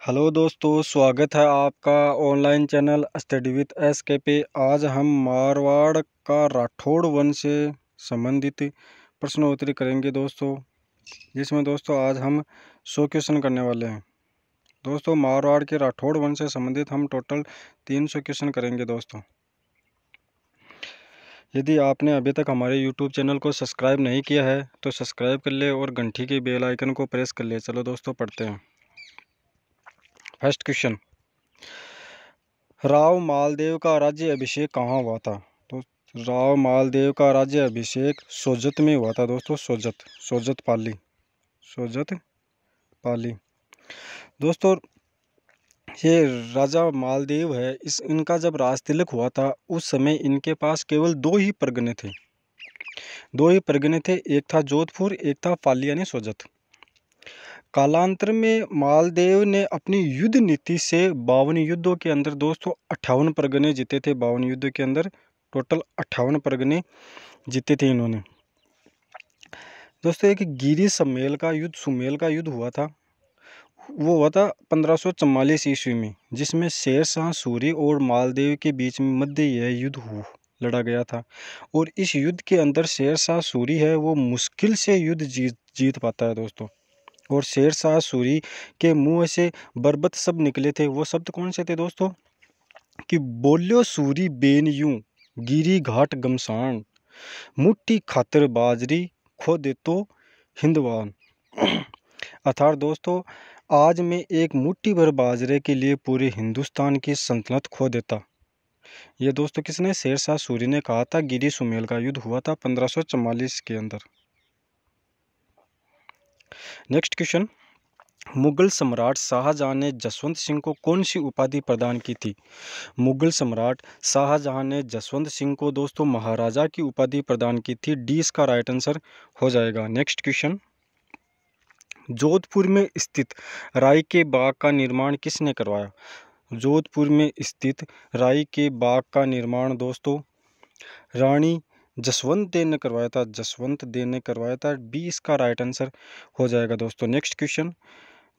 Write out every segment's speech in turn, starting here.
Hello दोस्तों, स्वागत है आपका online channel study with SK पे। आज हम मारवाड़ का राठौड़ वंश से संबंधित प्रश्नोत्तरी करेंगे दोस्तों, जिसमें दोस्तों आज हम 100 क्वेश्चन करने वाले हैं। दोस्तों मारवाड़ के राठौड़ वंश से संबंधित हम टोटल 300 क्वेश्चन करेंगे दोस्तों। यदि आपने अभी तक हमारे यूट्यूब चैनल को सब्सक्राइब नहीं किया है तो सब्सक्राइब कर ले और घंटी के बेल आइकन को प्रेस कर ले। चलो दोस्तों पढ़ते हैं। फर्स्ट क्वेश्चन, राव मालदेव का राज्य अभिषेक कहाँ हुआ था? तो राव मालदेव का राज्य अभिषेक सोजत में हुआ था दोस्तों। सोजत पाली। दोस्तों ये राजा मालदेव है, इनका जब राज तिलक हुआ था उस समय इनके पास केवल दो ही परगने थे। एक था जोधपुर, एक था पाली यानी सोजत। कालांतर में मालदेव ने अपनी युद्ध नीति से 52 युद्धों के अंदर दोस्तों 58 परगने जीते थे। 52 युद्धों के अंदर टोटल 58 परगने जीते थे इन्होंने। दोस्तों एक गिरी सुमेल का युद्ध हुआ था। वो हुआ था 1544 ईस्वी में, जिसमें शेरशाह सूरी और मालदेव के बीच में मध्य यह युद्ध लड़ा गया था। और इस युद्ध के अंदर शेरशाह सूरी है वो मुश्किल से युद्ध जीत पाता है दोस्तों। और शेरशाह सूरी के मुंह से बरबत शब्द निकले थे। वो शब्द कौन से थे दोस्तों? कि बोल्यो सूरी बेन यूं गिरी घाट गमसान, मुट्ठी खातर बाजरी खो दे तो हिंदवान। अर्थात दोस्तों आज मैं एक मुट्ठी भर बाजरे के लिए पूरे हिंदुस्तान की सल्तनत खो देता। ये दोस्तों किसने? शेरशाह सूरी ने कहा था। गिरी सुमेल का युद्ध हुआ था 1544 के अंदर। नेक्स्ट क्वेश्चन, मुगल सम्राट शाहजहां ने जसवंत सिंह को कौन सी उपाधि प्रदान की थी? मुगल सम्राट शाहजहां ने जसवंत सिंह को दोस्तों महाराजा की उपाधि प्रदान की थी। डी इसका राइट आंसर हो जाएगा। नेक्स्ट क्वेश्चन, जोधपुर में स्थित राई के बाग का निर्माण किसने करवाया? जोधपुर में स्थित राई के बाग का निर्माण दोस्तों रानी जसवंत देव ने करवाया था। बी इसका राइट आंसर हो जाएगा दोस्तों। नेक्स्ट क्वेश्चन,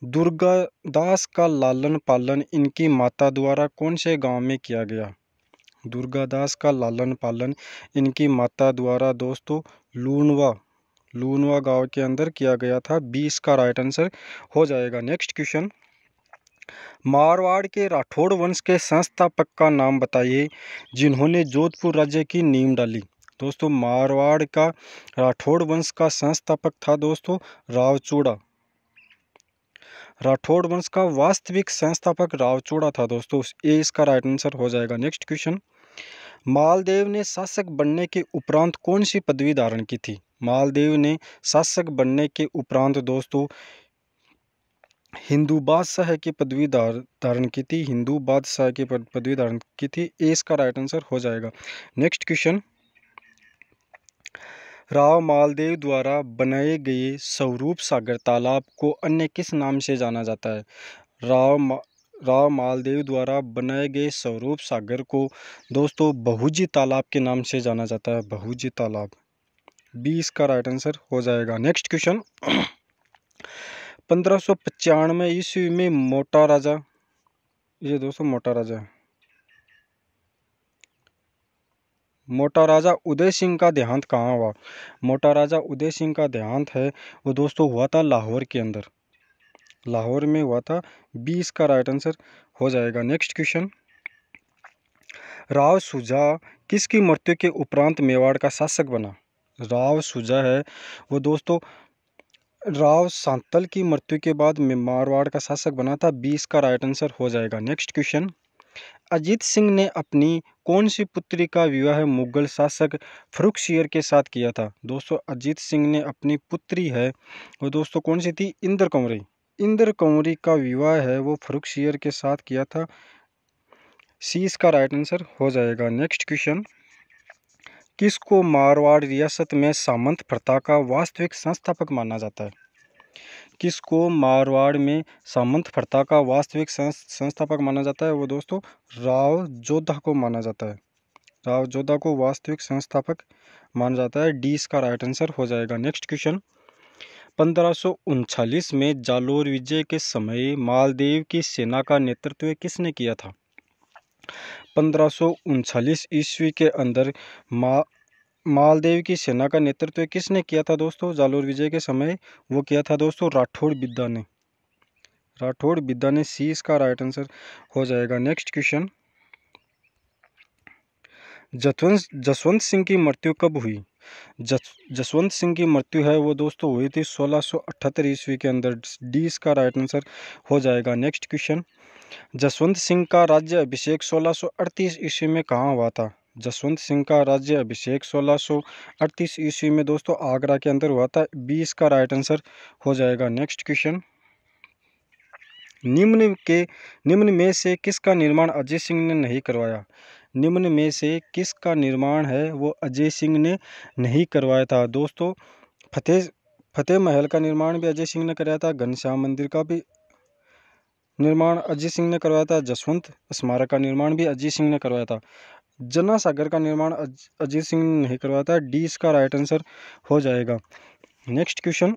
दुर्गादास का लालन पालन इनकी माता द्वारा कौन से गांव में किया गया? दुर्गादास का लालन पालन इनकी माता द्वारा दोस्तों लूनवा गांव के अंदर किया गया था। बी इसका राइट आंसर हो जाएगा। नेक्स्ट क्वेश्चन, मारवाड़ के राठौड़ वंश के संस्थापक का नाम बताइए जिन्होंने जोधपुर राज्य की नींव डाली। दोस्तों मारवाड़ का राठौड़ वंश का संस्थापक था दोस्तों रावचूड़ा। राठौड़ वंश का वास्तविक संस्थापक रावचूड़ा था दोस्तों। ए इसका राइट आंसर हो जाएगा। नेक्स्ट क्वेश्चन, मालदेव ने शासक बनने के उपरांत कौन सी पदवी धारण की थी? मालदेव ने शासक बनने के उपरांत दोस्तों हिंदू बादशाह की पदवी धारण की थी। ए इसका राइट आंसर हो जाएगा। नेक्स्ट क्वेश्चन, राव मालदेव द्वारा बनाए गए स्वरूप सागर तालाब को अन्य किस नाम से जाना जाता है? राव मालदेव द्वारा बनाए गए स्वरूप सागर को दोस्तों बहुजी तालाब के नाम से जाना जाता है। बहुजी तालाब। बी इसका राइट आंसर हो जाएगा। नेक्स्ट क्वेश्चन, 1595 ईस्वी में मोटा राजा उदय सिंह का देहांत कहाँ हुआ? मोटा राजा उदय सिंह का देहांत है वो दोस्तों हुआ था लाहौर के अंदर। लाहौर में हुआ था। बी इसका राइट आंसर हो जाएगा। नेक्स्ट क्वेश्चन, राव सुजा किसकी मृत्यु के उपरांत मेवाड़ का शासक बना? राव सुजा है वो दोस्तों राव सांतल की मृत्यु के बाद मारवाड़ का शासक बना था। बी इसका राइट आंसर हो जाएगा। नेक्स्ट क्वेश्चन, अजीत सिंह ने अपनी कौन सी पुत्री का विवाह मुगल शासक फर्रुखसियर के साथ किया था? दोस्तों अजीत सिंह ने अपनी पुत्री है वो दोस्तों कौन सी थी? इंद्र कंवरी का विवाह है वो फर्रुखसियर के साथ किया था। सी इसका राइट आंसर हो जाएगा। नेक्स्ट क्वेश्चन, किसको मारवाड़ रियासत में सामंत प्रथा का वास्तविक संस्थापक माना जाता है? किसको मारवाड़ में सामंत प्रथा का वास्तविक संस्थापक माना जाता है? वो दोस्तों राव जोधा को माना जाता है। राव जोधा को वास्तविक संस्थापक माना जाता है। डी इसका राइट आंसर हो जाएगा। नेक्स्ट क्वेश्चन, 1539 में जालोर विजय के समय मालदेव की सेना का नेतृत्व किसने किया था? 1539 ईस्वी के अंदर मालदेव की सेना का नेतृत्व किसने किया था दोस्तों? जालोर विजय के समय वो किया था दोस्तों राठौड़ बिद्दा ने। राठौड़ बिद्दा ने, सी इसका राइट आंसर हो जाएगा। नेक्स्ट क्वेश्चन, जसवंत सिंह की मृत्यु कब हुई? जसवंत सिंह की मृत्यु है वो दोस्तों हुई थी 1678 ईस्वी के अंदर। डी इसका राइट आंसर हो जाएगा। नेक्स्ट क्वेश्चन, जसवंत सिंह का राज्य अभिषेक 1638 ईस्वी में कहाँ हुआ था? जसवंत सिंह का राज्य अभिषेक 1638 ईस्वी में दोस्तों आगरा के अंदर हुआ था। बी इसका राइट आंसर हो जाएगा। नेक्स्ट क्वेश्चन, निम्न में से किसका निर्माण अजय सिंह ने नहीं करवाया? निम्न में से किसका निर्माण है वो अजय सिंह ने नहीं करवाया था? दोस्तों फतेह महल का निर्माण भी अजय सिंह ने कराया था, घनश्याम मंदिर का भी निर्माण अजय सिंह ने करवाया था, जसवंत स्मारक का निर्माण भी अजय सिंह ने करवाया था, जना सागर का निर्माण अजय सिंह ने नहीं करवाया था। डी इसका राइट आंसर हो जाएगा। नेक्स्ट क्वेश्चन,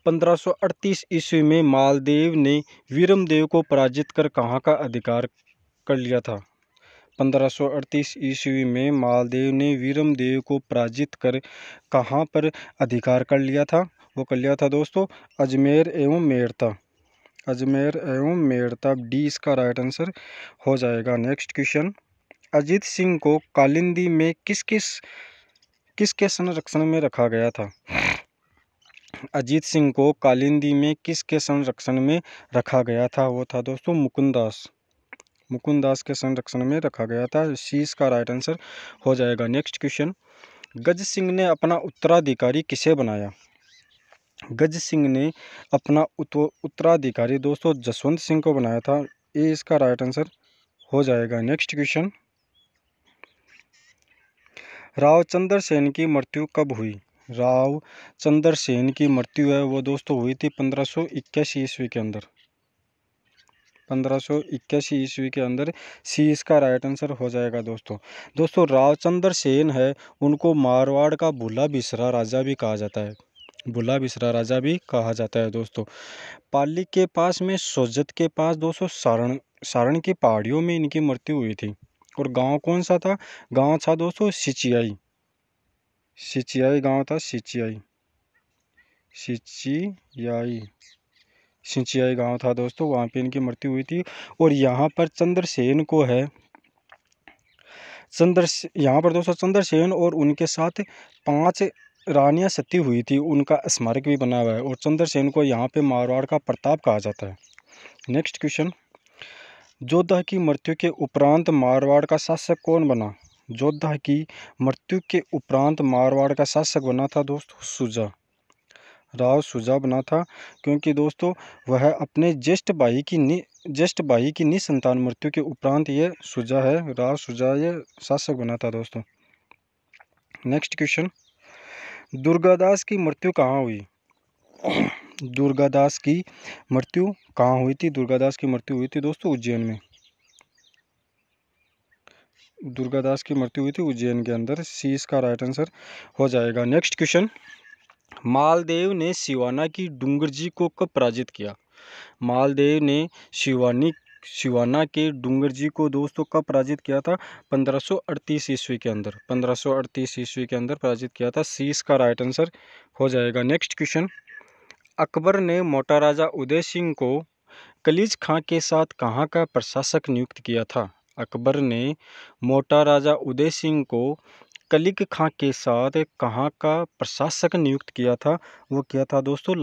1538 ईस्वी में मालदेव ने वीरमदेव को पराजित कर कहाँ का अधिकार कर लिया था? 1538 ईस्वी में मालदेव ने वीरमदेव को पराजित कर कहाँ पर अधिकार कर लिया था? वो कर लिया था दोस्तों अजमेर एवं मेड़ता। अजमेर एवं मेड़ता, डी इसका राइट आंसर हो जाएगा। नेक्स्ट क्वेश्चन, अजीत सिंह को कालिंदी में किसके संरक्षण में रखा गया था? अजीत सिंह को कालिंदी में किसके संरक्षण में रखा गया था? वो था दोस्तों मुकुंदास के संरक्षण में रखा गया था। सी इसका राइट आंसर हो जाएगा। नेक्स्ट क्वेश्चन, गज सिंह ने अपना उत्तराधिकारी किसे बनाया? गज सिंह ने अपना उत्तराधिकारी दोस्तों जसवंत सिंह को बनाया था। ए इसका राइट आंसर हो जाएगा। नेक्स्ट क्वेश्चन, रावचंद्र सेन की मृत्यु कब हुई? रावचंद्र सेन की मृत्यु है वो दोस्तों हुई थी 1581 ईस्वी के अंदर। 1581 ईस्वी के अंदर। सी इसका राइट आंसर हो जाएगा दोस्तों रावचंद्र सेन है उनको मारवाड़ का भूला बिसरा राजा भी कहा जाता है। भूला बिसरा राजा भी कहा जाता है दोस्तों। पाली के पास में सोजत के पास दोस्तों सारण की पहाड़ियों में इनकी मृत्यु हुई थी। और गांव कौन सा था? गांव था दोस्तों सिचियाई गांव था। सिंचियाई गांव था दोस्तों, वहाँ पे इनकी मृत्यु हुई थी। और यहाँ पर चंद्रसेन को है यहाँ पर दोस्तों चंद्रसेन और उनके साथ 5 रानियां सती हुई थी, उनका स्मारक भी बना हुआ है। और चंद्रसेन को यहाँ पे मारवाड़ का प्रताप कहा जाता है। नेक्स्ट क्वेश्चन, जोधा की मृत्यु के उपरांत मारवाड़ का शासक कौन बना? जोधा की मृत्यु के उपरांत मारवाड़ का शासक बना था दोस्तों सुजा। राव सुजा बना था, क्योंकि दोस्तों वह अपने ज्येष्ठ भाई की निसंतान मृत्यु के उपरांत ये सुजा है, राव सुजा ये शासक बना था दोस्तों। नेक्स्ट क्वेश्चन, दुर्गादास की मृत्यु कहाँ हुई? दुर्गादास की मृत्यु कहाँ हुई थी? दुर्गादास की मृत्यु हुई थी दोस्तों उज्जैन में। दुर्गादास की मृत्यु हुई थी उज्जैन के अंदर। सी इसका राइट आंसर हो जाएगा। नेक्स्ट क्वेश्चन, मालदेव ने सिवाना की डूंगरजी को कब पराजित किया? मालदेव ने सिवाना के डूंगरजी को दोस्तों कब पराजित किया था? 1538 ईस्वी के अंदर। 1538 ईस्वी के अंदर पराजित किया था। सी इसका राइट आंसर हो जाएगा। नेक्स्ट क्वेश्चन, अकबर ने मोटा राजा उदय सिंह को कलीज खां के साथ कहाँ का प्रशासक नियुक्त किया था? अकबर ने मोटा राजा उदय सिंह को कलिक खां के साथ कहाँ का प्रशासक नियुक्त किया था? वो किया था दोस्तों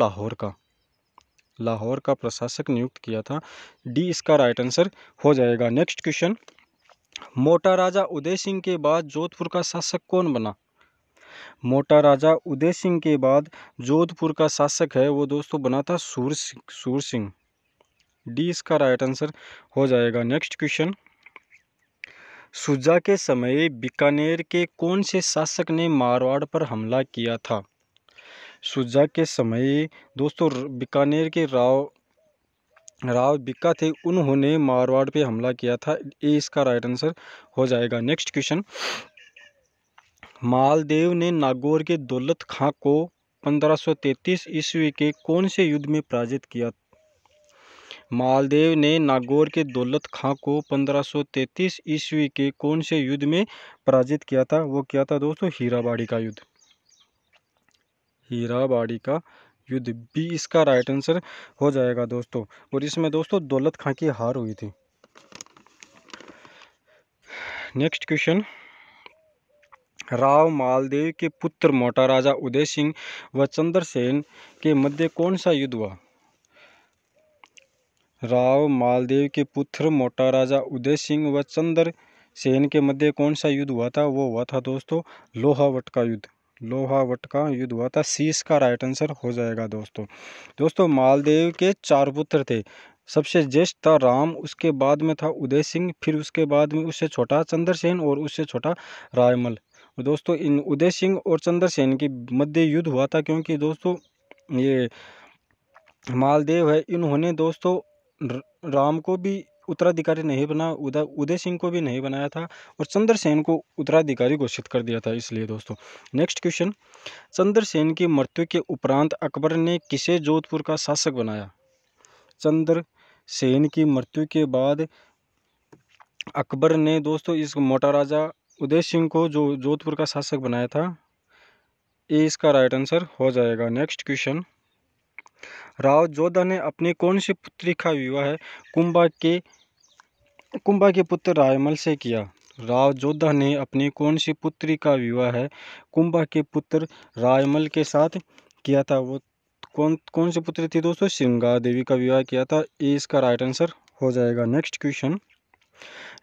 लाहौर का प्रशासक नियुक्त किया था। डी इसका राइट आंसर हो जाएगा। नेक्स्ट क्वेश्चन, मोटा राजा उदय सिंह के बाद जोधपुर का शासक कौन बना? मोटा राजा उदय सिंह के बाद जोधपुर का शासक है वो दोस्तों बना था सूर सिंह। डी इसका राइट आंसर हो जाएगा। नेक्स्ट क्वेश्चन, सुजा के समय बीकानेर के कौन से शासक ने मारवाड़ पर हमला किया था? सुजा के समय दोस्तों बीकानेर के राव बीका थे, उन्होंने मारवाड़ पे हमला किया था। ए इसका राइट आंसर हो जाएगा। नेक्स्ट क्वेश्चन, मालदेव ने नागौर के दौलत खां को 1533 ईस्वी के कौन से युद्ध में पराजित किया? मालदेव ने नागौर के दौलत खां को 1533 ईस्वी के कौन से युद्ध में पराजित किया था? वो किया था दोस्तों हीराबाड़ी का युद्ध। हीराबाड़ी का युद्ध बी इसका राइट आंसर हो जाएगा दोस्तों। और इसमें दोस्तों दौलत खां की हार हुई थी। नेक्स्ट क्वेश्चन, राव मालदेव के पुत्र मोटा राजा उदय सिंह व चंद्रसेन के मध्य कौन सा युद्ध हुआ? राव मालदेव के पुत्र मोटा राजा उदय सिंह व चंद्रसेन के मध्य कौन सा युद्ध हुआ था? वो हुआ था दोस्तों लोहावट का युद्ध। लोहावट का युद्ध हुआ था। सी इसका राइट आंसर हो जाएगा दोस्तों मालदेव के 4 पुत्र थे। सबसे ज्येष्ठ था राम, उसके बाद में था उदय सिंह, फिर उसके बाद में उससे छोटा चंद्रसेन और उससे छोटा रायमल। दोस्तों इन उदय सिंह और चंद्रसेन के मध्य युद्ध हुआ था, क्योंकि दोस्तों ये मालदेव है, इन्होंने दोस्तों राम को भी उत्तराधिकारी नहीं बना, उदय सिंह को भी नहीं बनाया था और चंद्रसेन को उत्तराधिकारी घोषित कर दिया था, इसलिए दोस्तों। नेक्स्ट क्वेश्चन, चंद्रसेन की मृत्यु के उपरांत अकबर ने किसे जोधपुर का शासक बनाया? चंद्रसेन की मृत्यु के बाद अकबर ने दोस्तों इस मोटा राजा उदय सिंह को जो जोधपुर का शासक बनाया था। ये इसका राइट आंसर हो जाएगा। नेक्स्ट क्वेश्चन, राव जोधा ने अपनी कौन सी पुत्री का विवाह कुंभा के पुत्र रायमल से किया? राव जोधा ने अपनी कौन सी पुत्री का विवाह कुंभा के पुत्र रायमल के साथ किया था? वो कौन सी पुत्री थी दोस्तों? श्रृंगार देवी का विवाह किया था। ये इसका राइट आंसर हो जाएगा। नेक्स्ट क्वेश्चन,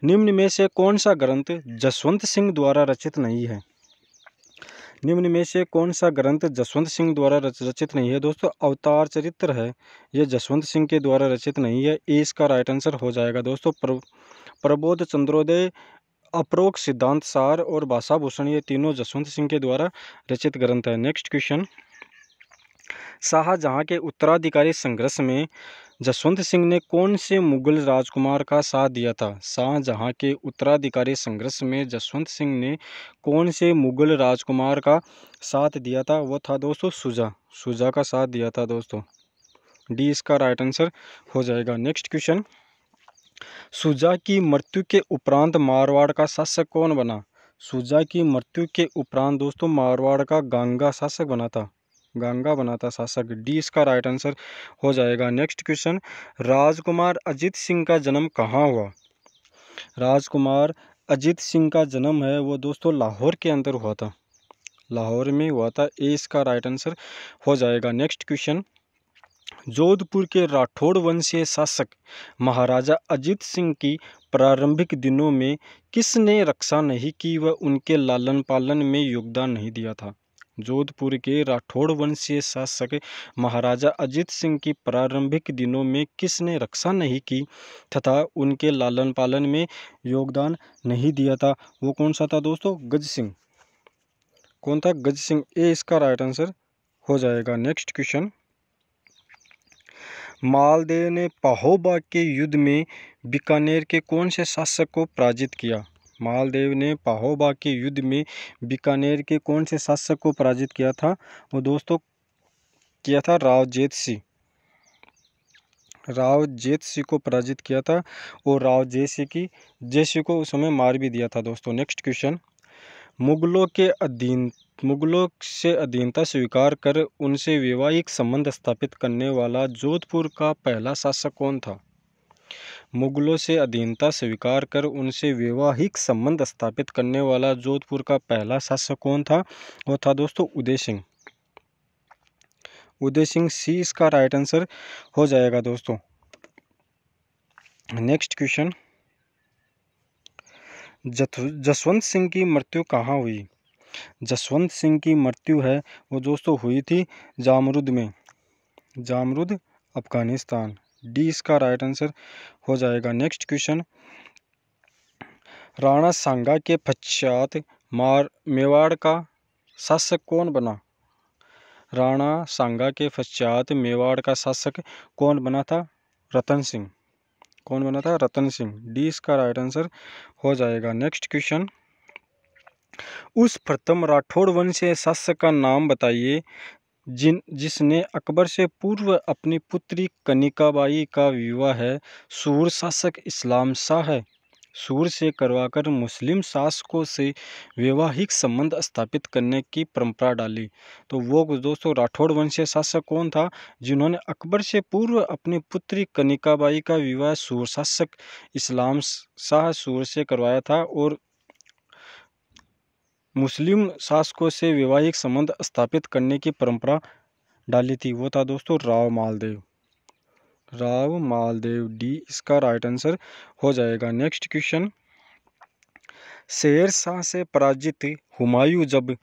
निम्न में से कौन सा ग्रंथ जसवंत सिंह द्वारा रचित नहीं है? निम्न में से कौन सा ग्रंथ जसवंत सिंह द्वारा रचित नहीं है? दोस्तों अवतार चरित्र है, ये जसवंत सिंह के द्वारा रचित नहीं है। ये इसका राइट आंसर हो जाएगा दोस्तों। प्रबोध, चंद्रोदय, अपरोक्ष, सिद्धांत सार और भाषाभूषण, ये तीनों जसवंत सिंह के द्वारा रचित ग्रंथ है। नेक्स्ट क्वेश्चन, शाहजहां के उत्तराधिकारी संघर्ष में जसवंत सिंह ने कौन से मुगल राजकुमार का साथ दिया था? शाहजहां के उत्तराधिकारी संघर्ष में जसवंत सिंह ने कौन से मुगल राजकुमार का साथ दिया था? वो था दोस्तों शुजा का साथ दिया था दोस्तों। डी इसका राइट आंसर हो जाएगा। नेक्स्ट क्वेश्चन, शुजा की मृत्यु के उपरांत मारवाड़ का शासक कौन बना? शुजा की मृत्यु के उपरांत दोस्तों मारवाड़ का गांगा शासक बना था। गांगा बना था शासक। डी इसका राइट आंसर हो जाएगा। नेक्स्ट क्वेश्चन, राजकुमार अजीत सिंह का जन्म कहाँ हुआ? राजकुमार अजीत सिंह का जन्म है वो दोस्तों लाहौर के अंदर हुआ था, लाहौर में हुआ था। ए इसका राइट आंसर हो जाएगा। नेक्स्ट क्वेश्चन, जोधपुर के राठौड़ वंशीय शासक महाराजा अजीत सिंह की प्रारंभिक दिनों में किसने रक्षा नहीं की व उनके लालन पालन में योगदान नहीं दिया था? जोधपुर के राठौड़ वंशीय शासक महाराजा अजीत सिंह की प्रारंभिक दिनों में किसने रक्षा नहीं की तथा उनके लालन पालन में योगदान नहीं दिया था? वो कौन सा था दोस्तों? गज सिंह। कौन था? गज सिंह। ए इसका राइट आंसर हो जाएगा। नेक्स्ट क्वेश्चन, मालदेव ने पाहोबा के युद्ध में बीकानेर के कौन से शासक को पराजित किया? मालदेव ने पाहोबा के युद्ध में बीकानेर के कौन से शासक को पराजित किया था? वो दोस्तों किया था राव जेत सिंह। राव जेत सिंह को पराजित किया था और राव जेत सिंह को उस समय मार भी दिया था दोस्तों। नेक्स्ट क्वेश्चन, मुगलों से अधीनता स्वीकार कर उनसे वैवाहिक संबंध स्थापित करने वाला जोधपुर का पहला शासक कौन था? मुगलों से अधीनता स्वीकार कर उनसे वैवाहिक संबंध स्थापित करने वाला जोधपुर का पहला शासक कौन था? वो था दोस्तों उदय सिंह। उदय सिंह। सी इसका राइट आंसर हो जाएगा दोस्तों। नेक्स्ट क्वेश्चन, जसवंत सिंह की मृत्यु कहाँ हुई? जसवंत सिंह की मृत्यु है वो दोस्तों हुई थी जामरुद में, जामरुद अफगानिस्तान। डी इसका राइट आंसर हो जाएगा। नेक्स्ट क्वेश्चन, राणा सांगा के पश्चात मेवाड़ का शासक कौन बना? राणा सांगा के पश्चात मेवाड़ का शासक कौन बना था? रतन सिंह। कौन बना था? रतन सिंह। डी इसका राइट आंसर हो जाएगा। नेक्स्ट क्वेश्चन, उस प्रथम राठौड़ वंशीय शासक का नाम बताइए जिसने अकबर से पूर्व अपनी पुत्री कनिकाबाई का विवाह सूर शासक इस्लाम शाह सूर से करवाकर मुस्लिम शासकों से वैवाहिक संबंध स्थापित करने की परंपरा डाली। तो वो दोस्तों राठौड़ वंशीय शासक कौन था, जिन्होंने अकबर से पूर्व अपनी पुत्री कनिकाबाई का विवाह सूर शासक इस्लाम शाह सूर से करवाया था और मुस्लिम शासकों से वैवाहिक संबंध स्थापित करने की परंपरा डाली थी। वो था दोस्तों राव मालदेव। राव मालदेव, डी इसका राइट आंसर हो जाएगा। नेक्स्ट क्वेश्चन, शेर शाह से पराजित हुमायूं जब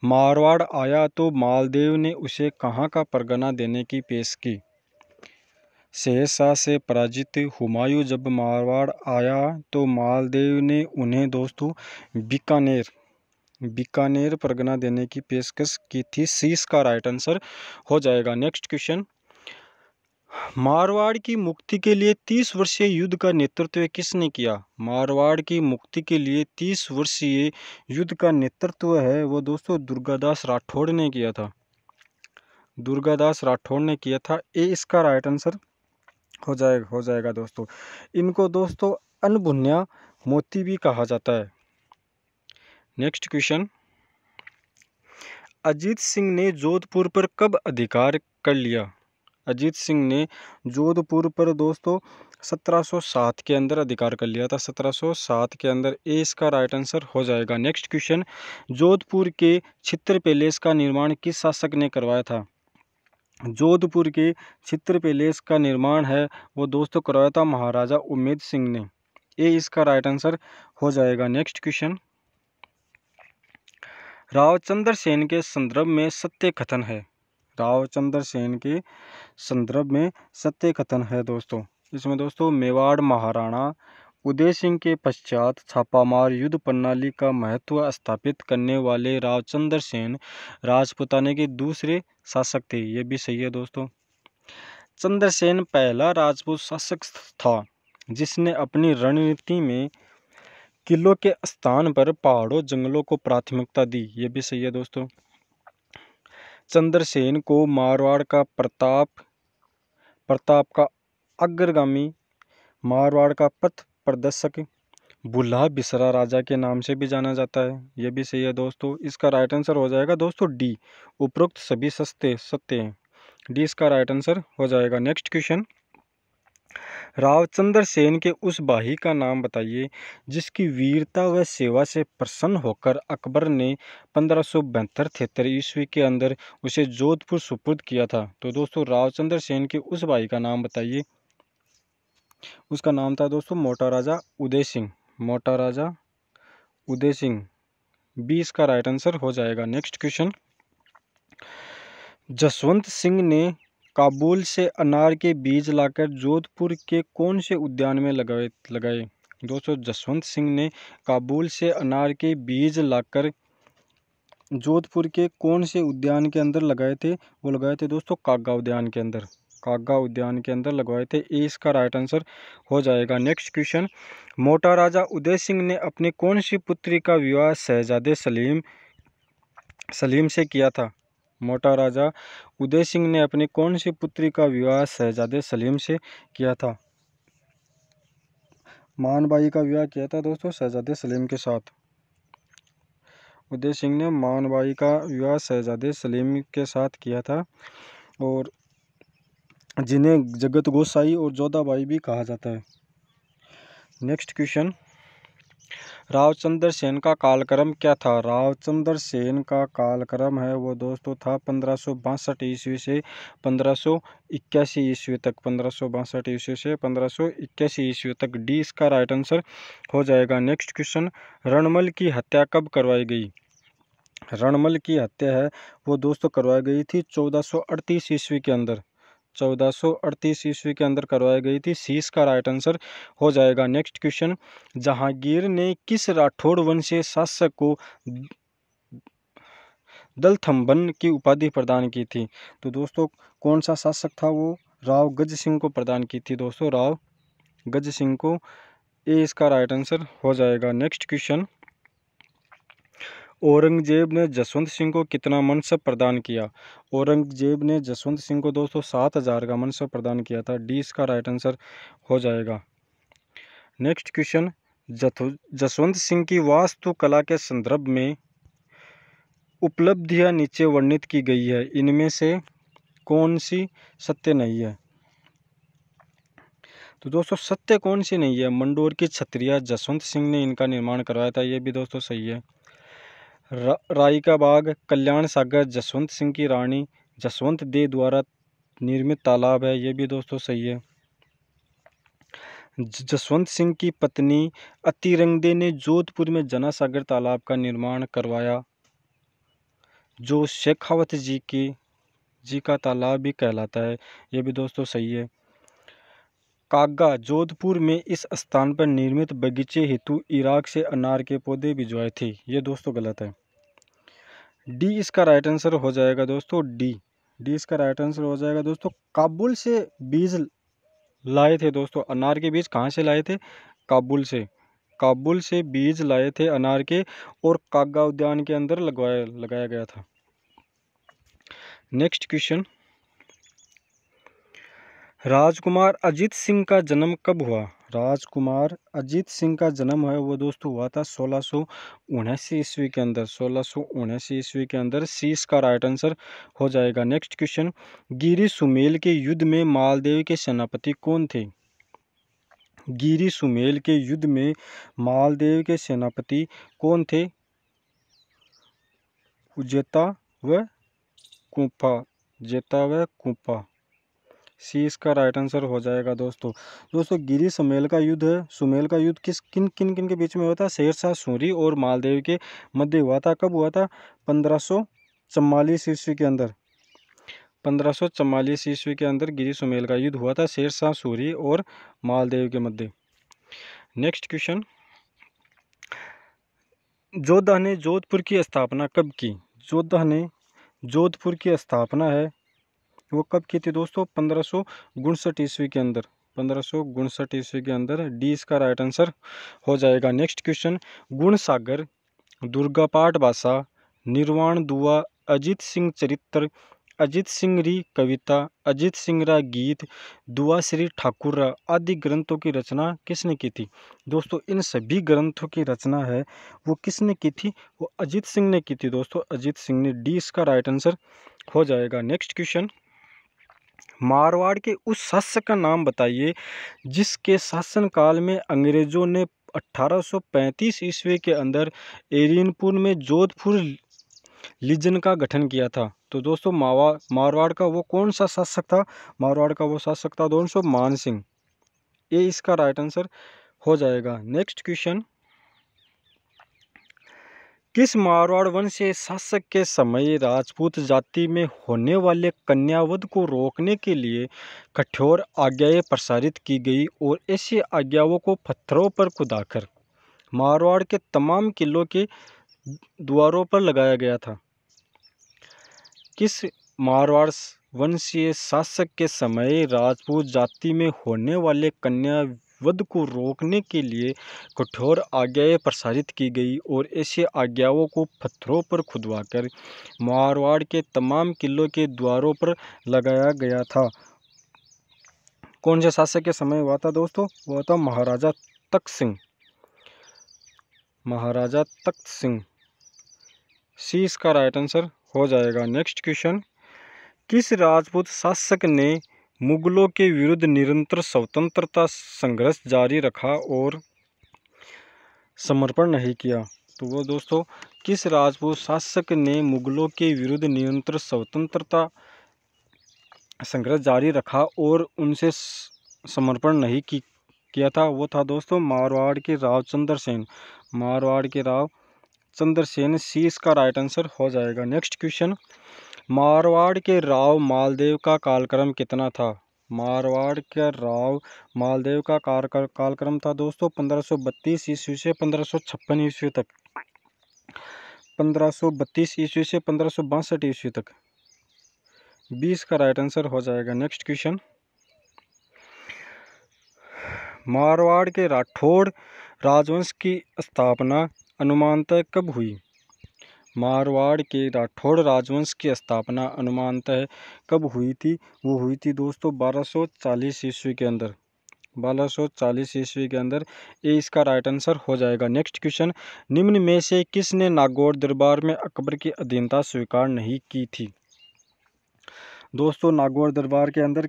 मारवाड़ आया तो मालदेव ने उसे कहाँ का परगना देने की पेश की। शेर शाह से पराजित हुमायूं जब मारवाड़ आया तो मालदेव ने उन्हें दोस्तों बीकानेर परगना देने की पेशकश की थी। सी इसका राइट आंसर हो जाएगा। नेक्स्ट क्वेश्चन, मारवाड़ की मुक्ति के लिए 30 वर्षीय युद्ध का नेतृत्व किसने किया। मारवाड़ की मुक्ति के लिए 30 वर्षीय युद्ध का नेतृत्व वो दोस्तों दुर्गादास राठौड़ ने किया था। दुर्गादास राठौड़ ने किया था। ए इसका राइट आंसर हो जाएगा दोस्तों। इनको दोस्तों अनभुन्या मोती भी कहा जाता है। नेक्स्ट क्वेश्चन, अजीत सिंह ने जोधपुर पर कब अधिकार कर लिया। अजीत सिंह ने जोधपुर पर दोस्तों 1707 के अंदर अधिकार कर लिया था। 1707 के अंदर। ए इसका राइट आंसर हो जाएगा। नेक्स्ट क्वेश्चन, जोधपुर के चित्र पैलेस का निर्माण किस शासक ने करवाया था। जोधपुर के चित्र पैलेस का निर्माण वो दोस्तों करवाया था महाराजा उम्मेद सिंह ने। ए इसका राइट आंसर हो जाएगा। नेक्स्ट क्वेश्चन, रावचंद्र सेन के संदर्भ में सत्य कथन है। रावचंद्र सेन के संदर्भ में सत्य कथन है दोस्तों। इसमें दोस्तों मेवाड़ महाराणा उदय सिंह के पश्चात छापामार युद्ध प्रणाली का महत्व स्थापित करने वाले रावचंद्र सेन राजपूताना के दूसरे शासक थे। ये भी सही है दोस्तों। चंद्रसेन पहला राजपूत शासक था जिसने अपनी रणनीति में किलों के स्थान पर पहाड़ों जंगलों को प्राथमिकता दी। ये भी सही है दोस्तों। चंद्रसेन को मारवाड़ का प्रताप का अग्रगामी, मारवाड़ का पथ प्रदर्शक, बुल्हा बिसरा राजा के नाम से भी जाना जाता है। यह भी सही है दोस्तों। इसका राइट आंसर हो जाएगा दोस्तों डी, उपरोक्त सभी सत्य हैं। डी इसका राइट आंसर हो जाएगा। नेक्स्ट क्वेश्चन, रावचंद्र सेन के उस भाई का नाम बताइए जिसकी वीरता व सेवा से प्रसन्न होकर अकबर ने 1572-73 ईस्वी के अंदर उसे जोधपुर सुपुर्द किया था। तो दोस्तों रावचंद्र सेन के उस भाई का नाम बताइए। उसका नाम था दोस्तों मोटा राजा उदय सिंह। मोटा राजा उदय सिंह, बी इसका राइट आंसर हो जाएगा। नेक्स्ट क्वेश्चन, जसवंत सिंह ने काबुल से अनार के बीज लाकर जोधपुर के कौन से उद्यान में लगाए। दोस्तों जसवंत सिंह ने काबुल से अनार के बीज लाकर जोधपुर के कौन से उद्यान के अंदर लगाए थे। वो लगाए थे दोस्तों कागा उद्यान के अंदर। कागा उद्यान के अंदर लगवाए थे। ए इसका राइट आंसर हो जाएगा। नेक्स्ट क्वेश्चन, मोटा राजा उदय सिंह ने अपनी कौन सी पुत्री का विवाह शहजादे सलीम से किया था। मोटा राजा उदय सिंह ने अपनी कौन सी पुत्री का विवाह शहजादे सलीम से किया था। मानबाई का विवाह किया था दोस्तों शहजादे सलीम के साथ। उदय सिंह ने मानबाई का विवाह शहजादे सलीम के साथ किया था और जिन्हें जगत गोसाई और जोधाबाई भी कहा जाता है। नेक्स्ट क्वेश्चन, रावचंद्र सेन का कालक्रम क्या था। रावचंद्र सेन का कालक्रम वो दोस्तों था 1562 ईस्वी से 1581 ईस्वी तक। 1562 ईस्वी से 1581 ईस्वी तक। डी इसका राइट आंसर हो जाएगा। नेक्स्ट क्वेश्चन, रणमल की हत्या कब करवाई गई। रणमल की हत्या वो दोस्तों करवाई गई थी 1438 ईस्वी के अंदर। 1438 ईस्वी के अंदर करवाई गई थी। सी इसका राइट आंसर हो जाएगा। नेक्स्ट क्वेश्चन, जहांगीर ने किस राठौड़ वंशीय शासक को दलथम्बन की उपाधि प्रदान की थी। तो दोस्तों कौन सा शासक था वो, राव गज सिंह को प्रदान की थी दोस्तों, राव गज सिंह को। ए इसका राइट आंसर हो जाएगा। नेक्स्ट क्वेश्चन, औरंगजेब ने जसवंत सिंह को कितना मनसब प्रदान किया? औरंगजेब ने जसवंत सिंह को दोस्तों 7,000 का मनसब प्रदान किया था। डी इसका राइट आंसर हो जाएगा। नेक्स्ट क्वेश्चन, जसवंत सिंह की वास्तुकला के संदर्भ में उपलब्धियां नीचे वर्णित की गई है, इनमें से कौन सी सत्य नहीं है? तो दोस्तों सत्य कौन सी नहीं है? मंडोर की छतरियां जसवंत सिंह ने इनका निर्माण करवाया था, ये भी दोस्तों सही है। राई का बाग, कल्याण सागर जसवंत सिंह की रानी जसवंत दे द्वारा निर्मित तालाब है, ये भी दोस्तों सही है। जसवंत सिंह की पत्नी अतिरंगदे ने जोधपुर में जना सागर तालाब का निर्माण करवाया, जो शेखावत जी का तालाब भी कहलाता है, ये भी दोस्तों सही है। कागा, जोधपुर में इस स्थान पर निर्मित बगीचे हेतु इराक से अनार के पौधे भिजवाए थे, ये दोस्तों गलत है। डी इसका राइट आंसर हो जाएगा दोस्तों। डी इसका राइट आंसर हो जाएगा दोस्तों। काबुल से बीज लाए थे दोस्तों, अनार के बीज कहाँ से लाए थे? काबुल से बीज लाए थे अनार के, और कागा उद्यान के अंदर लगाया गया था। नेक्स्ट क्वेश्चन, राजकुमार अजीत सिंह का जन्म कब हुआ? राजकुमार अजीत सिंह का जन्म है वो दोस्तों हुआ था 1679 ईस्वी के अंदर। 1679 ईस्वी के अंदर। सी इसका राइट आंसर हो जाएगा। नेक्स्ट क्वेश्चन, गिरी सुमेल के युद्ध में मालदेव के सेनापति कौन थे? गिरी सुमेल के युद्ध में मालदेव के सेनापति कौन थे? जेता व कुंपा। सी इसका राइट आंसर हो जाएगा दोस्तों। गिरी सुमेल का युद्ध है। सुमेल का युद्ध किन के बीच में हुआ था? शेरशाह सूरी और मालदेव के मध्य हुआ था। कब हुआ था? 1544 ईस्वी के अंदर। 1544 ईस्वी के अंदर गिरी सुमेल का युद्ध हुआ था शेरशाह सूरी और मालदेव के मध्य। नेक्स्ट क्वेश्चन, जोधा ने जोधपुर की स्थापना कब की? जोधा ने जोधपुर की स्थापना है वो कब की थी दोस्तों? 1559 ईस्वी के अंदर। 1559 ईस्वी के अंदर। डी इसका राइट आंसर हो जाएगा। नेक्स्ट क्वेश्चन, गुण सागर, दुर्गापाठ भाषा, निर्वाण दुआ, अजीत सिंह चरित्र, अजीत सिंह री कविता, अजीत सिंह रा गीत, दुआ श्री ठाकुर आदि ग्रंथों की रचना किसने की थी? दोस्तों इन सभी ग्रंथों की रचना है वो किसने की थी? वो अजीत सिंह ने की थी दोस्तों, अजीत सिंह ने। डी इसका राइट आंसर हो जाएगा। नेक्स्ट क्वेश्चन, मारवाड़ के उस शासक का नाम बताइए जिसके शासनकाल में अंग्रेजों ने 1835 ईस्वी के अंदर एरियनपुर में जोधपुर लीजन का गठन किया था। तो दोस्तों मारवाड़ का वो कौन सा शासक था? मारवाड़ का वो शासक था दोस्तों मान सिंह। ये इसका राइट आंसर हो जाएगा। नेक्स्ट क्वेश्चन, किस मारवाड़ वंश के शासक के समय राजपूत जाति में होने वाले कन्यावध को रोकने के लिए कठोर आज्ञाएं प्रसारित की गई और ऐसी आज्ञाओं को पत्थरों पर खुदाकर मारवाड़ के तमाम किलों के द्वारों पर लगाया गया था? किस मारवाड़ वंशीय शासक के समय राजपूत जाति में होने वाले कन्यावध को रोकने के लिए कठोर आज्ञाएं प्रसारित की गई और ऐसी आज्ञाओं को पत्थरों पर खुदवाकर मारवाड़ के तमाम किलों के द्वारों पर लगाया गया था? कौन से शासक के समय हुआ था दोस्तों? वो था महाराजा तख्त सिंह। महाराजा तख्त सिंह। सी इसका राइट आंसर हो जाएगा। नेक्स्ट क्वेश्चन, किस राजपूत शासक ने मुगलों के विरुद्ध निरंतर स्वतंत्रता संघर्ष जारी रखा और समर्पण नहीं किया? तो वो दोस्तों किस राजपूत शासक ने मुगलों के विरुद्ध निरंतर स्वतंत्रता संघर्ष जारी रखा और उनसे समर्पण नहीं किया था? वो था दोस्तों मारवाड़ के राव चंद्रसेन। मारवाड़ के राव चंद्रसेन। सी इसका राइट आंसर हो जाएगा। नेक्स्ट क्वेश्चन, मारवाड़ के राव मालदेव का कालक्रम कितना था? मारवाड़ का राव मालदेव का कालक्रम था दोस्तों 1532 ईस्वी से 1556 ईस्वी तक। 1532 ईस्वी से 1562 ईस्वी तक। 20 का राइट आंसर हो जाएगा। नेक्स्ट क्वेश्चन, मारवाड़ के राठौड़ राजवंश की स्थापना अनुमानतः कब हुई? मारवाड़ के राठौड़ राजवंश की स्थापना अनुमानतः कब हुई थी? वो हुई थी दोस्तों 1240 ईस्वी के अंदर। 1240 ईस्वी के अंदर। ये इसका राइट आंसर हो जाएगा। नेक्स्ट क्वेश्चन, निम्न में से किसने नागौर दरबार में अकबर की अधीनता स्वीकार नहीं की थी? दोस्तों नागौर दरबार के अंदर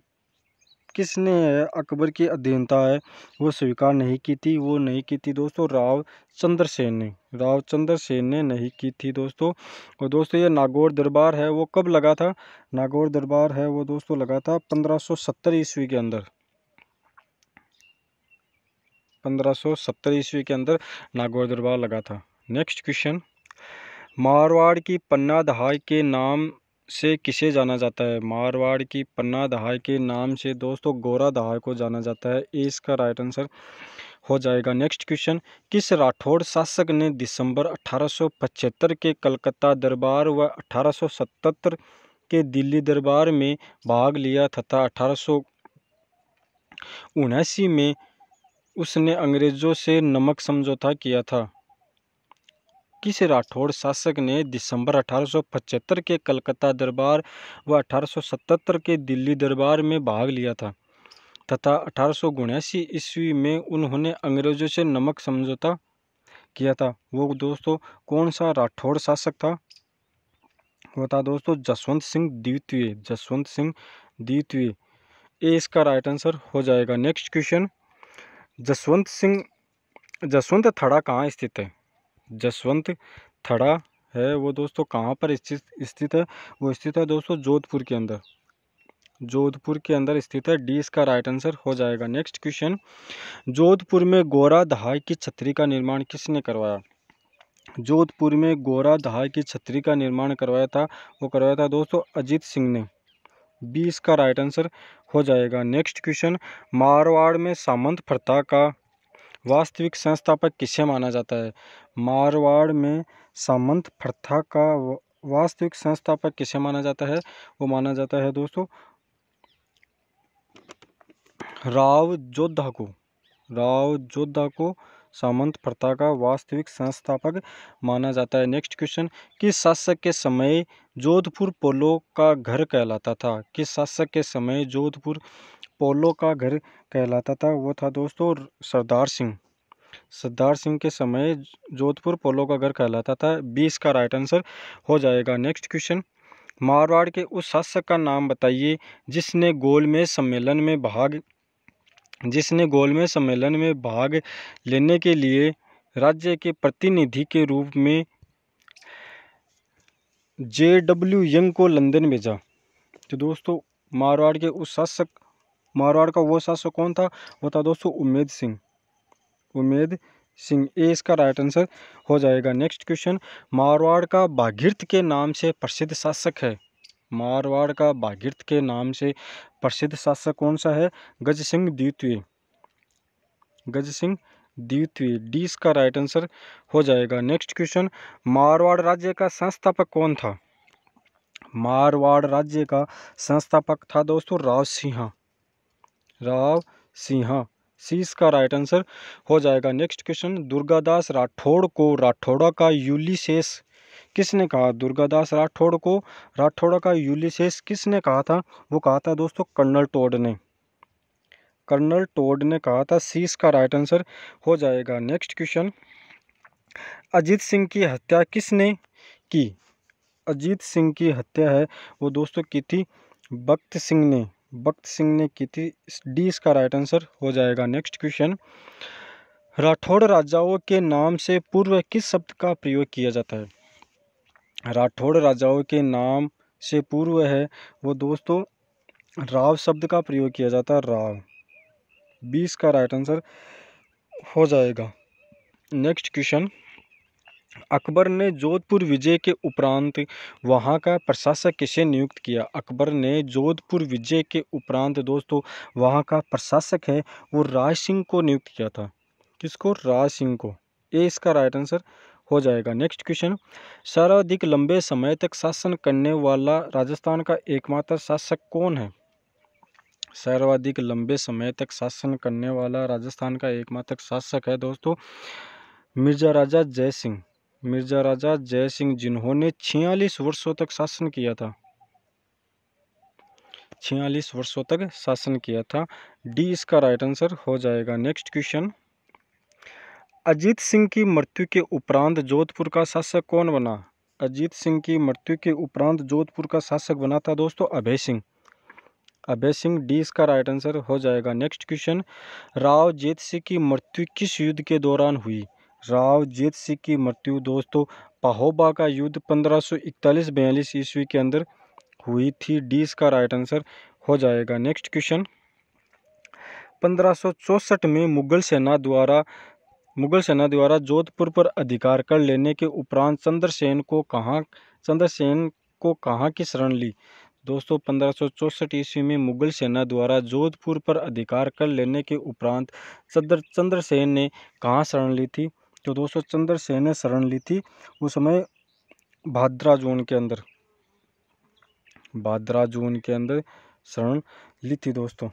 किसने अकबर की अधीनता है वो स्वीकार नहीं की थी? वो नहीं की थी दोस्तों राव चंद्र सेन ने। राव चंद्र सेन ने नहीं की थी दोस्तों। और दोस्तों ये नागौर दरबार है वो कब लगा था? नागौर दरबार है वो दोस्तों लगा था 1570 ईस्वी के अंदर। 1570 ईस्वी के अंदर नागौर दरबार लगा था। नेक्स्ट क्वेश्चन, मारवाड़ की पन्ना दहाई के नाम से किसे जाना जाता है? मारवाड़ की पन्ना दहाई के नाम से दोस्तों गोरा दहाई को जाना जाता है। ये इसका राइट आंसर हो जाएगा। नेक्स्ट क्वेश्चन, किस राठौड़ शासक ने दिसंबर 1875 के कलकत्ता दरबार व 1877 के दिल्ली दरबार में भाग लिया तथा 1879 में उसने अंग्रेजों से नमक समझौता किया था? किस राठौड़ शासक ने दिसंबर 1875 के कलकत्ता दरबार व 1877 के दिल्ली दरबार में भाग लिया था तथा 1879 ईस्वी में उन्होंने अंग्रेजों से नमक समझौता किया था? वो दोस्तों कौन सा राठौड़ शासक था? वो था दोस्तों जसवंत सिंह द्वितीय। जसवंत सिंह द्वितीय। ये इसका राइट आंसर हो जाएगा। नेक्स्ट क्वेश्चन, जसवंत थड़ा कहाँ स्थित है? जसवंत थड़ा है वो दोस्तों कहाँ पर स्थित है? वो स्थित है दोस्तों जोधपुर के अंदर। जोधपुर के अंदर स्थित है। डी इसका राइट आंसर हो जाएगा। नेक्स्ट क्वेश्चन, जोधपुर में गोरा दहाई की छतरी का निर्माण किसने करवाया? जोधपुर में गोरा दहाई की छतरी का निर्माण करवाया था वो करवाया था दोस्तों अजीत सिंह ने। 20 का राइट आंसर हो जाएगा। नेक्स्ट क्वेश्चन, मारवाड़ में सामंत प्रथा का वास्तविक संस्थापक किसे माना जाता है? मारवाड़ में सामंत प्रथा का वास्तविक संस्थापक किसे माना जाता है? वो माना जाता है दोस्तों राव जोधा को। राव जोधा को सामंत प्रथा का वास्तविक संस्थापक माना जाता है। नेक्स्ट क्वेश्चन, किस शासक के समय जोधपुर पोलो का घर कहलाता था? किस शासक के समय जोधपुर पोलो का घर कहलाता था? वो था दोस्तों सरदार सिंह। सरदार सिंह के समय जोधपुर पोलो का घर कहलाता था। 20 का राइट आंसर हो जाएगा। नेक्स्ट क्वेश्चन, मारवाड़ के उस शासक का नाम बताइए जिसने गोलमेज सम्मेलन में भाग लेने के लिए राज्य के प्रतिनिधि के रूप में JW यंग को लंदन भेजा? तो दोस्तों मारवाड़ का वो शासक कौन था? वो था दोस्तों उम्मेद सिंह। ए इसका राइट आंसर हो जाएगा। नेक्स्ट क्वेश्चन, मारवाड़ का भागीरथ के नाम से प्रसिद्ध शासक है? मारवाड़ का भागीरथ के नाम से प्रसिद्ध शासक कौन सा है? गज सिंह द्वितीय। डी इसका राइट आंसर हो जाएगा। नेक्स्ट क्वेश्चन, मारवाड़ राज्य का संस्थापक कौन था? मारवाड़ राज्य का संस्थापक था दोस्तों राव सिंह। सी इसका राइट आंसर हो जाएगा। नेक्स्ट क्वेश्चन, दुर्गादास राठौड़ को राठौड़ा का यूलिसेस किसने कहा? दुर्गादास राठौड़ को राठौड़ा का यूलिसेस किसने कहा था? वो कहा था दोस्तों कर्नल टोड ने कहा था। सी इसका राइट आंसर हो जाएगा। नेक्स्ट क्वेश्चन, अजीत सिंह की हत्या किसने की? अजीत सिंह की हत्या है वो दोस्तों की थी भक्त सिंह ने की थी। डी इसका राइट आंसर हो जाएगा। नेक्स्ट क्वेश्चन, राठौड़ राजाओं के नाम से पूर्व किस शब्द का प्रयोग किया जाता है? राठौड़ राजाओं के नाम से पूर्व है वो दोस्तों राव शब्द का प्रयोग किया जाता है। राव। 20 का राइट आंसर हो जाएगा। नेक्स्ट क्वेश्चन, अकबर ने जोधपुर विजय के उपरांत वहां का प्रशासक किसे नियुक्त किया? अकबर ने जोधपुर विजय के उपरांत दोस्तों वहां का प्रशासक है वो राज सिंह को नियुक्त किया था। किसको? राज सिंह को। ए इसका राइट आंसर हो जाएगा। नेक्स्ट क्वेश्चन, सर्वाधिक लंबे समय तक शासन करने वाला राजस्थान का एकमात्र शासक कौन है? सर्वाधिक लंबे समय तक शासन करने वाला राजस्थान का एकमात्र शासक है दोस्तों मिर्जा राजा जय सिंह। मिर्जा राजा जय सिंह, जिन्होंने 46 वर्षों तक शासन किया था। 46 वर्षों तक शासन किया था। डी इसका राइट आंसर हो जाएगा। नेक्स्ट क्वेश्चन, अजीत सिंह की मृत्यु के उपरांत जोधपुर का शासक कौन बना? अजीत सिंह की मृत्यु के उपरांत जोधपुर का शासक बना था दोस्तों अभय सिंह। अभय सिंह, डी इसका राइट आंसर हो जाएगा। नेक्स्ट क्वेश्चन, राव जेत सिंह की मृत्यु किस युद्ध के दौरान हुई? राव जेत सिंह की मृत्यु दोस्तों पाहोबा का युद्ध 1541-42 ईस्वी के अंदर हुई थी। डी इसका राइट आंसर हो जाएगा। नेक्स्ट क्वेश्चन, 1564 में मुगल सेना द्वारा जोधपुर पर अधिकार कर लेने के उपरांत चंद्रसेन को कहाँ की शरण ली? दोस्तों 1564 ईस्वी में मुगल सेना द्वारा जोधपुर पर अधिकार कर लेने के उपरांत चंद्रसेन ने कहाँ शरण ली थी? तो दोस्तों चंद्रसेन ने शरण ली थी उस समय भाद्रा जून के अंदर शरण ली थी दोस्तों।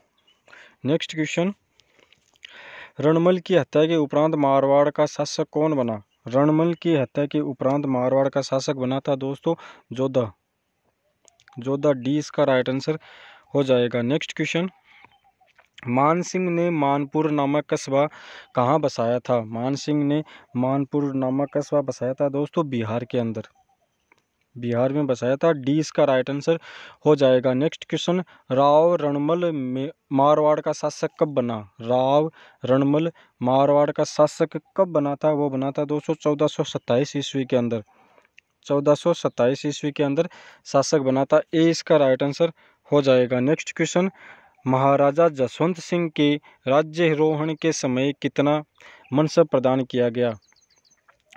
नेक्स्ट क्वेश्चन, रणमल की हत्या के उपरांत मारवाड़ का शासक कौन बना? रणमल की हत्या के उपरांत मारवाड़ का शासक बना था दोस्तों जोधा। डी इसका राइट आंसर हो जाएगा। नेक्स्ट क्वेश्चन, मान सिंह ने मानपुर नामक कस्बा कहाँ बसाया था? मान सिंह ने मानपुर नामक कस्बा बसाया था दोस्तों बिहार के अंदर, बिहार में बसाया था। डी इसका राइट आंसर हो जाएगा। नेक्स्ट क्वेश्चन, राव रणमल मारवाड़ का शासक कब बना? राव रणमल मारवाड़ का शासक कब बना था? वो बना था दोस्तों 1427 ईस्वी के अंदर। 1427 ईस्वी के अंदर शासक बना था। ए इसका राइट आंसर हो जाएगा। नेक्स्ट क्वेश्चन, महाराजा जसवंत सिंह के राज्यारोहण के समय कितना मनसब प्रदान किया गया?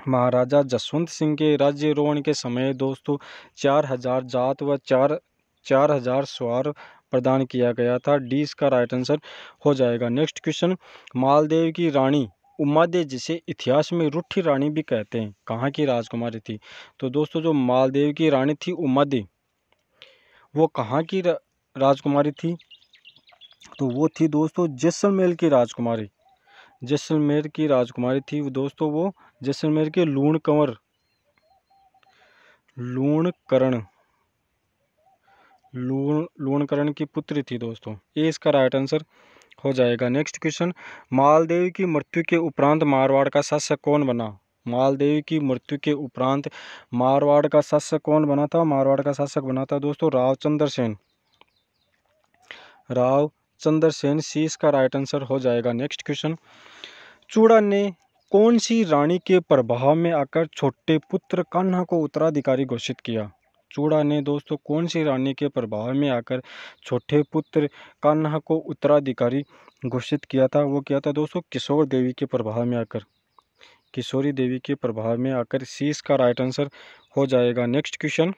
महाराजा जसवंत सिंह के राज्यारोहण के समय दोस्तों 4000 जात व 4000 सवार प्रदान किया गया था। डी इसका राइट आंसर हो जाएगा। नेक्स्ट क्वेश्चन, मालदेव की रानी उमादे, जिसे इतिहास में रूठी रानी भी कहते हैं, कहाँ की राजकुमारी थी? तो दोस्तों जो मालदेव की रानी थी उमादे, वो कहाँ की राजकुमारी थी? तो वो थी दोस्तों जैसलमेर की राजकुमारी। जैसलमेर की राजकुमारी थी दोस्तों वो जैसलमेर के लूणकरण की पुत्री थी दोस्तों। ये इसका राइट आंसर हो जाएगा। नेक्स्ट क्वेश्चन, मालदेव की मृत्यु के उपरांत मारवाड़ का शासक कौन बना? मालदेव की मृत्यु के उपरांत मारवाड़ का शासक कौन बना था? मारवाड़ का शासक बना था दोस्तों रावचंद्र सेन। सी इसका राइट आंसर हो जाएगा। नेक्स्ट क्वेश्चन, चूड़ा ने कौन सी रानी के प्रभाव में आकर छोटे पुत्र कान्हा को उत्तराधिकारी घोषित किया? चूड़ा ने दोस्तों कौन सी रानी के प्रभाव में आकर छोटे पुत्र कान्हा को उत्तराधिकारी घोषित किया था? वो किया था दोस्तों किशोरी देवी के प्रभाव में आकर। सी इसका राइट आंसर हो जाएगा। नेक्स्ट क्वेश्चन,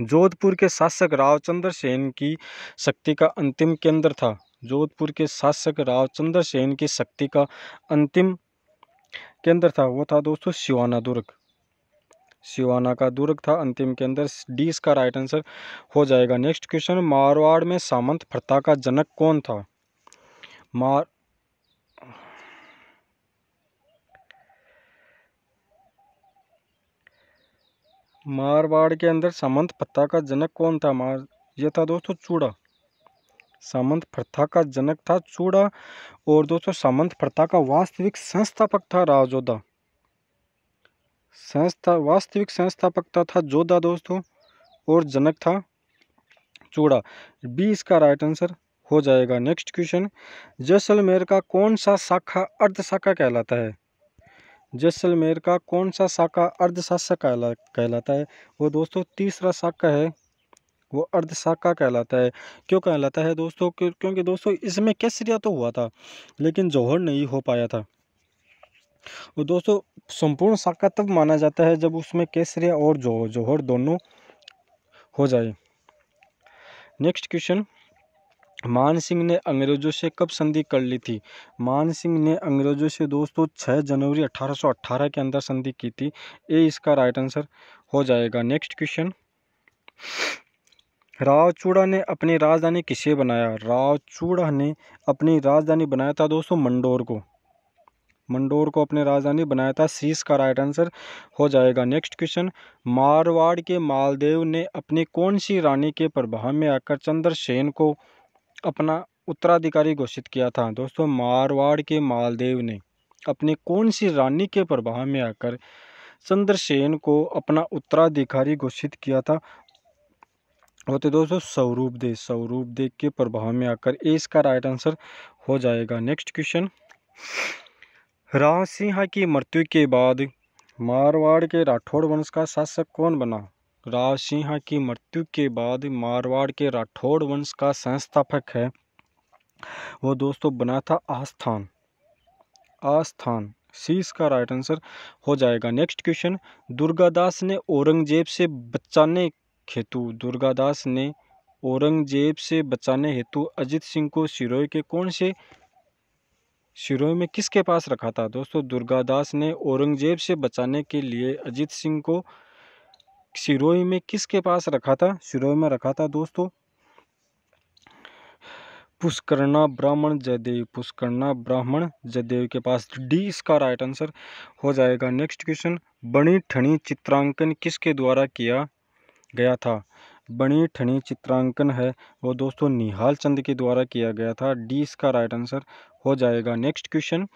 जोधपुर के शासक रावचंद्र सेन की शक्ति का अंतिम केंद्र था? जोधपुर के शासक रावचंद्र सेन की शक्ति का अंतिम केंद्र था, वो था दोस्तों सिवाना का दुर्ग था अंतिम केंद्र। डी इसका राइट आंसर हो जाएगा। नेक्स्ट क्वेश्चन, मारवाड़ में सामंत प्रथा का जनक कौन था? मारवाड़ के अंदर सामंत प्रथा का जनक कौन था? ये था दोस्तों चूड़ा। सामंत प्रथा का जनक था चूड़ा। और दोस्तों सामंत प्रथा का वास्तविक संस्थापक था रावजोधा। वास्तविक संस्थापक था जोधा दोस्तों, और जनक था चूड़ा। बी इसका राइट आंसर हो जाएगा। नेक्स्ट क्वेश्चन, जैसलमेर का कौन सा शाखा अर्ध शाखा कहलाता है? जैसलमेर का कौन सा शाखा अर्ध शाखा कहलाता है? वो दोस्तों तीसरा शाखा है, वो अर्ध शाखा कहलाता है। क्यों कहलाता है दोस्तों? क्योंकि दोस्तों इसमें केसरिया तो हुआ था लेकिन जौहर नहीं हो पाया था। वो दोस्तों संपूर्ण शाखा तब माना जाता है जब उसमें केसरिया और जौहर दोनों हो जाए। नेक्स्ट क्वेश्चन, मान सिंह ने अंग्रेजों से कब संधि कर ली थी? मान सिंह ने अंग्रेजों से दोस्तों 6 जनवरी 1818 के अंदर संधि की थी। ए इसका राइट आंसर हो जाएगा। नेक्स्ट क्वेश्चन, रावचूड़ा ने अपनी राजधानी किसे बनाया? रावचूड़ा ने अपनी राजधानी बनाया था दोस्तों मंडोर को। मंडोर को अपनी राजधानी बनाया था। सी इसका राइट आंसर हो जाएगा। नेक्स्ट क्वेश्चन, मारवाड़ के मालदेव ने अपनी कौन सी रानी के प्रभाव में आकर चंद्रसेन को अपना उत्तराधिकारी घोषित किया था? दोस्तों, मारवाड़ के मालदेव ने अपनी कौन सी रानी के प्रभाव में आकर चंद्रसेन को अपना उत्तराधिकारी घोषित किया था? होते दोस्तों स्वरूपदेव के प्रभाव में आकर। ए इसका राइट आंसर हो जाएगा। नेक्स्ट क्वेश्चन, राव सिंह की मृत्यु के बाद मारवाड़ के राठौड़ वंश का शासक कौन बना? राव सिंह की मृत्यु के बाद मारवाड़ के राठौड़ वंश का संस्थापक है वो दोस्तों बना था आस्थान। सी इसका राइट आंसर हो जाएगा। नेक्स्ट क्वेश्चन, दुर्गादास ने औरंगजेब से बचाने हेतु अजित सिंह को सिरोही के कौन से सिरोही में किसके पास रखा था? दोस्तों, दुर्गादास ने औरंगजेब से बचाने के लिए अजित सिंह को सिरोही में किसके पास रखा था? सिरोही में रखा था दोस्तों पुष्करना ब्राह्मण जयदेव के पास। डी इसका राइट आंसर हो जाएगा। नेक्स्ट क्वेश्चन, बनी ठनी चित्रांकन किसके द्वारा किया गया था? बनी ठनी चित्रांकन है वो दोस्तों निहाल चंद के द्वारा किया गया था। डी इसका राइट आंसर हो जाएगा। नेक्स्ट क्वेश्चन,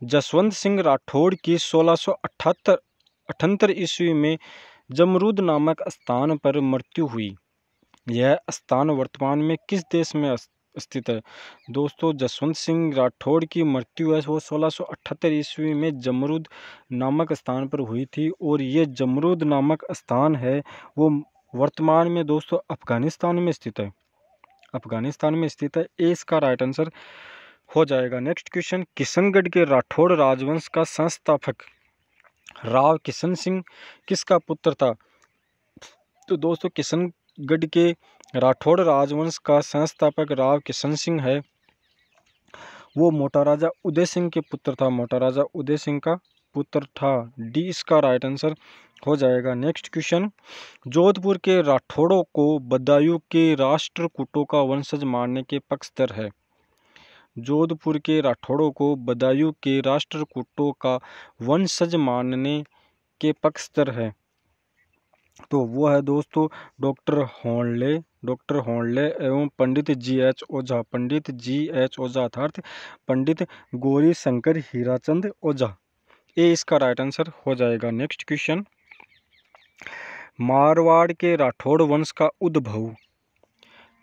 जसवंत सिंह राठौड़ की 1678 ईस्वी में जमरूद नामक स्थान पर मृत्यु हुई। यह स्थान वर्तमान में किस देश में स्थित है? दोस्तों, जसवंत सिंह राठौड़ की मृत्यु है वो 1678 ईस्वी में जमरूद नामक स्थान पर हुई थी और ये जमरूद नामक स्थान है वो वर्तमान में दोस्तों अफगानिस्तान में स्थित है। ए इसका राइट आंसर हो जाएगा। नेक्स्ट क्वेश्चन, किशनगढ़ के राठौड़ राजवंश का संस्थापक राव किशन सिंह किसका पुत्र था? तो दोस्तों, किशनगढ़ के राठौड़ राजवंश का संस्थापक राव किशन सिंह है वो मोटा राजा उदय सिंह के पुत्र था। डी इसका राइट आंसर हो जाएगा। नेक्स्ट क्वेश्चन, जोधपुर के राठौड़ों को बदायूं के राष्ट्रकूटों का वंशज मानने के पक्षधर है। जोधपुर के राठौड़ों को बदायूं के राष्ट्रकूटों का वंशज मानने के पक्षधर है तो वो है दोस्तों डॉक्टर होनले एवं पंडित जी.एच. ओझा अर्थात पंडित गौरी शंकर हीराचंद ओझा। ए इसका राइट आंसर हो जाएगा। नेक्स्ट क्वेश्चन, मारवाड़ के राठौड़ वंश का उद्भव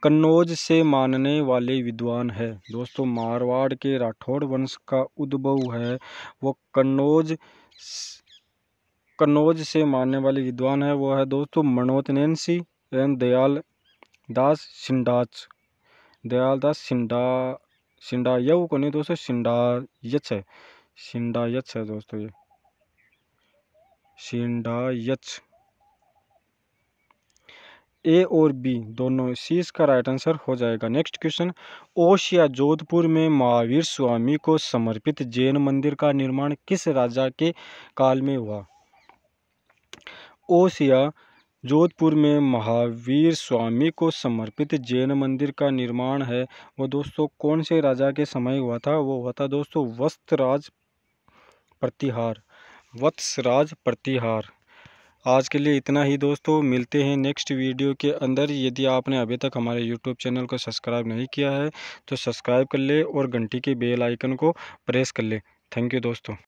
कन्नौज से मानने वाले विद्वान है। दोस्तों, मारवाड़ के राठौड़ वंश का उद्भव है वो कन्नौज से मानने वाले विद्वान है वो है दोस्तों मनोतनेसी एवं दयाल दास सिंडायव को नहीं दोस्तों सिंडायच है दोस्तों ये सिंडायच। ए और बी दोनों सी इसका राइट आंसर हो जाएगा। नेक्स्ट क्वेश्चन, ओश या जोधपुर में महावीर स्वामी को समर्पित जैन मंदिर का निर्माण किस राजा के काल में हुआ? ओश या जोधपुर में महावीर स्वामी को समर्पित जैन मंदिर का निर्माण है वो दोस्तों कौन से राजा के समय हुआ था? वो हुआ था दोस्तों वत्सराज प्रतिहार। आज के लिए इतना ही दोस्तों, मिलते हैं नेक्स्ट वीडियो के अंदर। यदि आपने अभी तक हमारे यूट्यूब चैनल को सब्सक्राइब नहीं किया है तो सब्सक्राइब कर ले और घंटी के बेल आइकन को प्रेस कर ले। थैंक यू दोस्तों।